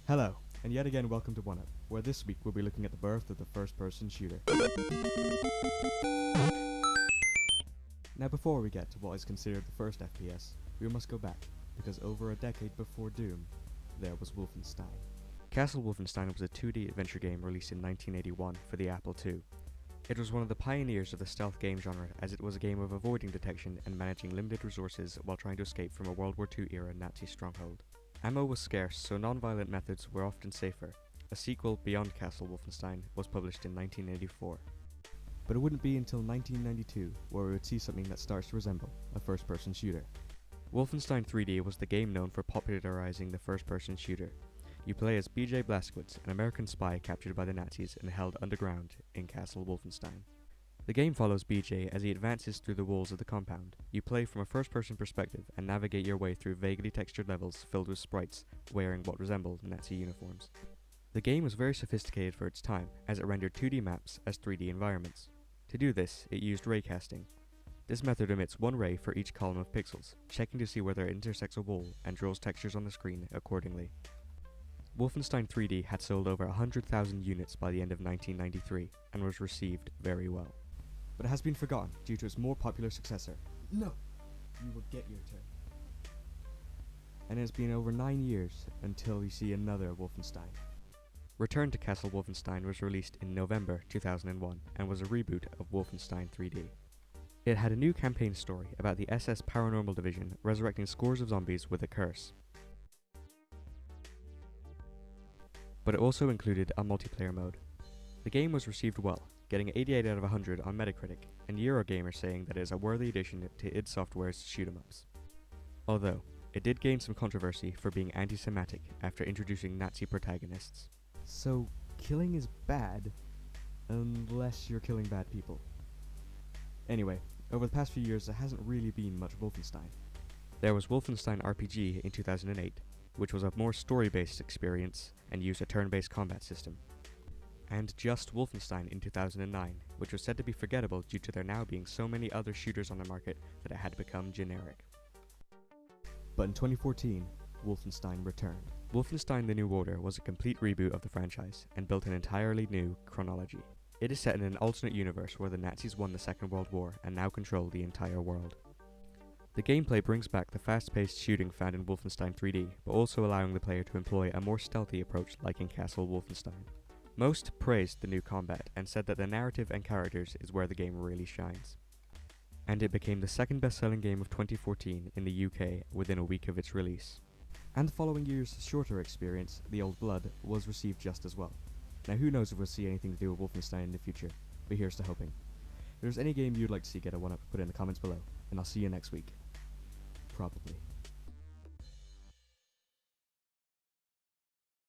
Hello, and yet again welcome to OneUp, where this week we'll be looking at the birth of the first-person shooter. Now before we get to what is considered the first FPS, we must go back, because over a decade before Doom, there was Wolfenstein. Castle Wolfenstein was a 2D adventure game released in 1981 for the Apple II. It was one of the pioneers of the stealth game genre, as it was a game of avoiding detection and managing limited resources while trying to escape from a World War II era Nazi stronghold. Ammo was scarce, so non-violent methods were often safer. A sequel, Beyond Castle Wolfenstein, was published in 1984. But it wouldn't be until 1992 where we would see something that starts to resemble a first-person shooter. Wolfenstein 3D was the game known for popularizing the first-person shooter. You play as BJ Blazkowicz, an American spy captured by the Nazis and held underground in Castle Wolfenstein. The game follows BJ as he advances through the walls of the compound. You play from a first-person perspective and navigate your way through vaguely textured levels filled with sprites wearing what resemble Nazi uniforms. The game was very sophisticated for its time, as it rendered 2D maps as 3D environments. To do this, it used raycasting. This method emits one ray for each column of pixels, checking to see whether it intersects a wall and draws textures on the screen accordingly. Wolfenstein 3D had sold over 100,000 units by the end of 1993 and was received very well. But it has been forgotten due to its more popular successor. No! You will get your turn. And it's been over 9 years until we see another Wolfenstein. Return to Castle Wolfenstein was released in November 2001 and was a reboot of Wolfenstein 3D. It had a new campaign story about the SS Paranormal Division resurrecting scores of zombies with a curse. But it also included a multiplayer mode. The game was received well, getting 88 out of 100 on Metacritic, and Eurogamer saying that it is a worthy addition to id Software's shoot-em-ups. Although, it did gain some controversy for being anti-Semitic after introducing Nazi protagonists. So, killing is bad, unless you're killing bad people. Anyway, over the past few years there hasn't really been much Wolfenstein. There was Wolfenstein RPG in 2008, which was a more story-based experience and used a turn-based combat system. And Just Wolfenstein in 2009, which was said to be forgettable due to there now being so many other shooters on the market that it had become generic. But in 2014, Wolfenstein returned. Wolfenstein The New Order was a complete reboot of the franchise and built an entirely new chronology. It is set in an alternate universe where the Nazis won the Second World War and now control the entire world. The gameplay brings back the fast-paced shooting found in Wolfenstein 3D, but also allowing the player to employ a more stealthy approach like in Castle Wolfenstein. Most praised the new combat and said that the narrative and characters is where the game really shines. And it became the second best-selling game of 2014 in the UK within a week of its release. And the following year's shorter experience, The Old Blood, was received just as well. Now who knows if we'll see anything to do with Wolfenstein in the future, but here's to hoping. If there's any game you'd like to see get a 1-up, put it in the comments below, and I'll see you next week. Probably.